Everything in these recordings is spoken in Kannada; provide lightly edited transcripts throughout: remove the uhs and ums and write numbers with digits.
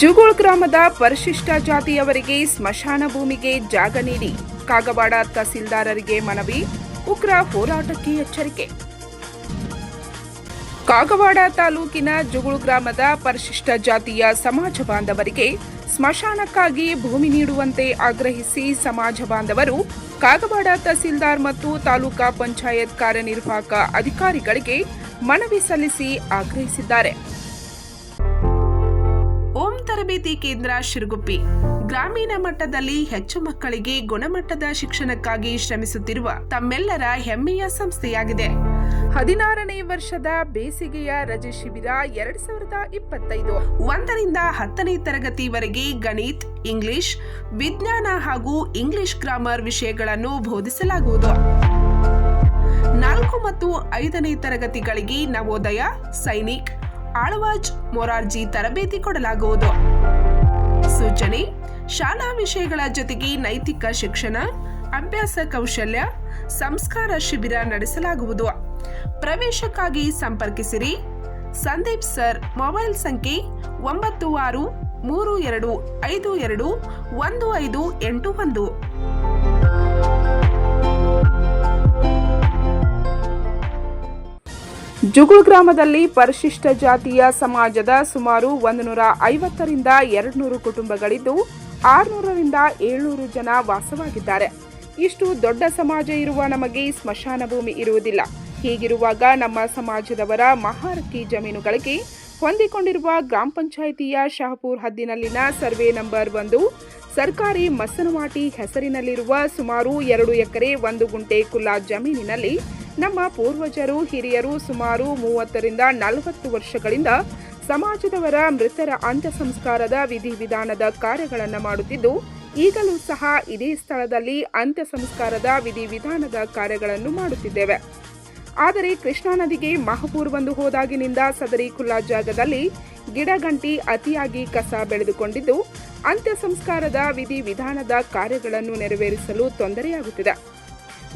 ಜುಗುಳ್ ಗ್ರಾಮದ ಪರಿಶಿಷ್ಟ ಜಾತಿಯವರಿಗೆ ಸ್ಮಶಾನ ಭೂಮಿಗೆ ಜಾಗ ನೀಡಿ ಕಾಗವಾಡ ತಹಸೀಲ್ದಾರರಿಗೆ ಮನವಿ, ಉಗ್ರ ಹೋರಾಟಕ್ಕೆ ಎಚ್ಚರಿಕೆ. ಕಾಗವಾಡ ತಾಲೂಕಿನ ಜುಗುಳ್ ಗ್ರಾಮದ ಪರಿಶಿಷ್ಟ ಜಾತಿಯ ಸಮಾಜ ಬಾಂಧವರಿಗೆ ಸ್ಮಶಾನಕ್ಕಾಗಿ ಭೂಮಿ ನೀಡುವಂತೆ ಆಗ್ರಹಿಸಿ ಸಮಾಜ ಬಾಂಧವರು ಕಾಗವಾಡ ತಹಸೀಲ್ದಾರ್ ಮತ್ತು ತಾಲೂಕಾ ಪಂಚಾಯತ್ ಕಾರ್ಯನಿರ್ವಾಹಕ ಅಧಿಕಾರಿಗಳಿಗೆ ಮನವಿ ಸಲ್ಲಿಸಿ ಆಗ್ರಹಿಸಿದ್ದಾರೆ. ಓಂ ತರಬೇತಿ ಕೇಂದ್ರ ಶಿರಗುಪ್ಪಿ ಗ್ರಾಮೀಣ ಮಟ್ಟದಲ್ಲಿ ಹೆಚ್ಚು ಮಕ್ಕಳಿಗೆ ಗುಣಮಟ್ಟದ ಶಿಕ್ಷಣಕ್ಕಾಗಿ ಶ್ರಮಿಸುತ್ತಿರುವ ತಮ್ಮೆಲ್ಲರ ಹೆಮ್ಮೆಯ ಸಂಸ್ಥೆಯಾಗಿದೆ. 16ನೇ ವರ್ಷದ ಬೇಸಿಗೆಯ ರಜೆ ಶಿಬಿರ 2025 1ರಿಂದ 10ನೇ ತರಗತಿವರೆಗೆ ಗಣಿತ, ಇಂಗ್ಲಿಷ್, ವಿಜ್ಞಾನ ಹಾಗೂ ಇಂಗ್ಲಿಷ್ ಗ್ರಾಮರ್ ವಿಷಯಗಳನ್ನು ಬೋಧಿಸಲಾಗುವುದು. 4 ಮತ್ತು 5ನೇ ತರಗತಿಗಳಿಗೆ ನವೋದಯ, ಸೈನಿಕ್, ಆಳ್ವಾಜ್, ಮೊರಾರ್ಜಿ ತರಬೇತಿ ಕೊಡಲಾಗುವುದು. ಸೂಚನೆ: ಶಾಲಾ ವಿಷಯಗಳ ಜೊತೆಗೆ ನೈತಿಕ ಶಿಕ್ಷಣ, ಅಭ್ಯಾಸ ಕೌಶಲ್ಯ, ಸಂಸ್ಕಾರ ಶಿಬಿರ ನಡೆಸಲಾಗುವುದು. ಪ್ರವೇಶಕ್ಕಾಗಿ ಸಂಪರ್ಕಿಸಿರಿ. ಸಂದೀಪ್ ಸರ್, ಮೊಬೈಲ್ ಸಂಖ್ಯೆ 9632521581. ಜುಗುಳ್ ಗ್ರಾಮದಲ್ಲಿ ಪರಿಶಿಷ್ಟ ಜಾತಿಯ ಸಮಾಜದ ಸುಮಾರು 150ರಿಂದ 200 ಕುಟುಂಬಗಳಿದ್ದು 600ರಿಂದ 700 ಜನ ವಾಸವಾಗಿದ್ದಾರೆ. ಇಷ್ಟು ದೊಡ್ಡ ಸಮಾಜ ಇರುವ ನಮಗೆ ಸ್ಮಶಾನ ಭೂಮಿ ಇರುವುದಿಲ್ಲ. ಹೀಗಿರುವಾಗ ನಮ್ಮ ಸಮಾಜದವರ ಮಹಾರಕ್ಕಿ ಜಮೀನುಗಳಿಗೆ ಹೊಂದಿಕೊಂಡಿರುವ ಗ್ರಾಮ ಪಂಚಾಯಿತಿಯ ಶಹಪುರ್ ಹದ್ದಿನಲ್ಲಿನ ಸರ್ವೆ ನಂಬರ್ 1 ಸರ್ಕಾರಿ ಮಸನವಾಟಿ ಹೆಸರಿನಲ್ಲಿರುವ ಸುಮಾರು 2 ಎಕರೆ 1 ಗುಂಟೆ ಕುಲ್ಲ ಜಮೀನಿನಲ್ಲಿ ನಮ್ಮ ಪೂರ್ವಜರು ಹಿರಿಯರು ಸುಮಾರು 30ರಿಂದ 40 ವರ್ಷಗಳಿಂದ ಸಮಾಜದವರ ಮೃತರ ಅಂತ್ಯ ಸಂಸ್ಕಾರದ ವಿಧಿವಿಧಾನದ ಕಾರ್ಯಗಳನ್ನು ಮಾಡುತ್ತಿದ್ದು, ಈಗಲೂ ಸಹ ಇದೇ ಸ್ಥಳದಲ್ಲಿ ಅಂತ್ಯ ಸಂಸ್ಕಾರದ ವಿಧಿವಿಧಾನದ ಕಾರ್ಯಗಳನ್ನು ಮಾಡುತ್ತಿದ್ದೇವೆ. ಆದರೆ ಕೃಷ್ಣಾ ನದಿಗೆ ಮಹಪೂರ್ ಬಂದು ಹೋದಾಗಿನಿಂದ ಸದರಿ ಖುಲ್ಲಾ ಜಾಗದಲ್ಲಿ ಗಿಡಗಂಟಿ ಅತಿಯಾಗಿ ಕಸ ಬೆಳೆದುಕೊಂಡಿದ್ದು, ಅಂತ್ಯ ಸಂಸ್ಕಾರದ ವಿಧಿವಿಧಾನದ ಕಾರ್ಯಗಳನ್ನು ನೆರವೇರಿಸಲು ತೊಂದರೆಯಾಗುತ್ತಿದೆ.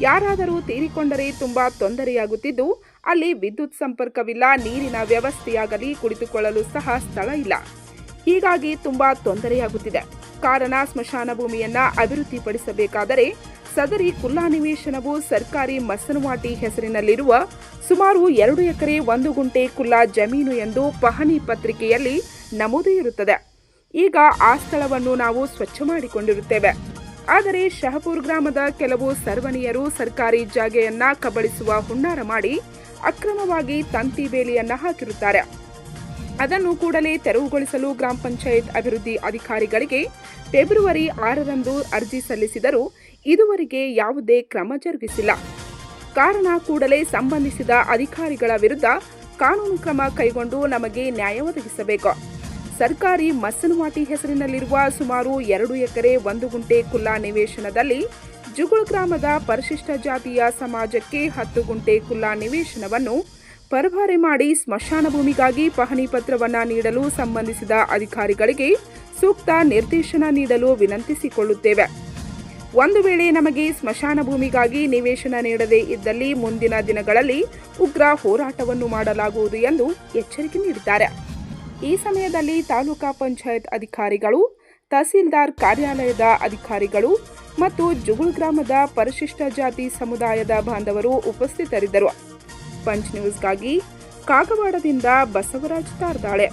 ಯಾರಾದರೂ ತೀರಿಕೊಂಡರೆ ತುಂಬಾ ತೊಂದರೆಯಾಗುತ್ತಿದ್ದು, ಅಲ್ಲಿ ವಿದ್ಯುತ್ ಸಂಪರ್ಕವಿಲ್ಲ, ನೀರಿನ ವ್ಯವಸ್ಥೆಯಾಗಲಿ ಕುಳಿತುಕೊಳ್ಳಲು ಸಹ ಸ್ಥಳ ಇಲ್ಲ. ಹೀಗಾಗಿ ತುಂಬಾ ತೊಂದರೆಯಾಗುತ್ತಿದೆ. ಕಾರಣ ಸ್ಮಶಾನ ಭೂಮಿಯನ್ನ ಅಭಿವೃದ್ಧಿಪಡಿಸಬೇಕಾದರೆ ಸದರಿ ಕುಲ್ಲಾ ನಿವೇಶನವು ಸರ್ಕಾರಿ ಮಸನವಾಟಿ ಹೆಸರಿನಲ್ಲಿರುವ ಸುಮಾರು 2 ಎಕರೆ 1 ಗುಂಟೆ ಕುಲ್ಲಾ ಜಮೀನು ಎಂದು ಪಹಣಿ ಪತ್ರಿಕೆಯಲ್ಲಿ ನಮೂದು ಇರುತ್ತದೆ. ಈಗ ಆ ಸ್ಥಳವನ್ನು ನಾವು ಸ್ವಚ್ಛ ಮಾಡಿಕೊಂಡಿರುತ್ತೇವೆ. ಆದರೆ ಶಹಪುರ್ ಗ್ರಾಮದ ಕೆಲವು ಸರ್ವಣಿಯರು ಸರ್ಕಾರಿ ಜಾಗೆಯನ್ನ ಕಬಳಿಸುವ ಹುನ್ನಾರ ಮಾಡಿ ಅಕ್ರಮವಾಗಿ ತಂತಿ ಬೇಲಿಯನ್ನ ಹಾಕಿರುತ್ತಾರೆ. ಅದನ್ನು ಕೂಡಲೇ ತೆರವುಗೊಳಿಸಲು ಗ್ರಾಮ ಪಂಚಾಯತ್ ಅಭಿವೃದ್ಧಿ ಅಧಿಕಾರಿಗಳಿಗೆ ಫೆಬ್ರವರಿ 6ರಂದು ಅರ್ಜಿ ಸಲ್ಲಿಸಿದರೂ ಇದುವರೆಗೆ ಯಾವುದೇ ಕ್ರಮ ಜರುಗಿಸಿಲ್ಲ. ಕಾರಣ ಕೂಡಲೇ ಸಂಬಂಧಿಸಿದ ಅಧಿಕಾರಿಗಳ ವಿರುದ್ಧ ಕಾನೂನು ಕ್ರಮ ಕೈಗೊಂಡು ನಮಗೆ ನ್ಯಾಯ ಒದಗಿಸಬೇಕು. ಸರ್ಕಾರಿ ಮಸನವಾಟಿ ಹೆಸರಿನಲ್ಲಿರುವ ಸುಮಾರು 2 ಎಕರೆ 1 ಗುಂಟೆ ಕುಲ್ಲಾ ನಿವೇಶನದಲ್ಲಿ ಜುಗುಳ್ ಗ್ರಾಮದ ಪರಿಶಿಷ್ಟ ಜಾತಿಯ ಸಮಾಜಕ್ಕೆ 10 ಗುಂಟೆ ಕುಲ್ಲಾ ನಿವೇಶನವನ್ನು ಪರಭಾರೆ ಮಾಡಿ ಸ್ಮಶಾನ ಭೂಮಿಗಾಗಿ ಪಹಣಿ ಪತ್ರವನ್ನು ನೀಡಲು ಸಂಬಂಧಿಸಿದ ಅಧಿಕಾರಿಗಳಿಗೆ ಸೂಕ್ತ ನಿರ್ದೇಶನ ನೀಡಲು ವಿನಂತಿಸಿಕೊಳ್ಳುತ್ತೇವೆ. ಒಂದು ವೇಳೆ ನಮಗೆ ಸ್ಮಶಾನ ಭೂಮಿಗಾಗಿ ನಿವೇಶನ ನೀಡದೇ ಇದ್ದಲ್ಲಿ ಮುಂದಿನ ದಿನಗಳಲ್ಲಿ ಉಗ್ರ ಹೋರಾಟವನ್ನು ಮಾಡಲಾಗುವುದು ಎಂದು ಎಚ್ಚರಿಕೆ ನೀಡಿದ್ದಾರೆ. ಈ ಸಮಯದಲ್ಲಿ ತಾಲೂಕಾ ಪಂಚಾಯತ್ ಅಧಿಕಾರಿಗಳು, ತಹಸೀಲ್ದಾರ್ ಕಾರ್ಯಾಲಯದ ಅಧಿಕಾರಿಗಳು ಮತ್ತು ಜುಗುಳ್ ಗ್ರಾಮದ ಪರಿಶಿಷ್ಟ ಜಾತಿ ಸಮುದಾಯದ ಬಾಂಧವರು ಉಪಸ್ಥಿತರಿದ್ದರು. ಪಂಚ್ ನ್ಯೂಸ್ಗಾಗಿ ಕಾಗವಾಡದಿಂದ ಬಸವರಾಜ್ ತಾರ್ದಾಳೆ.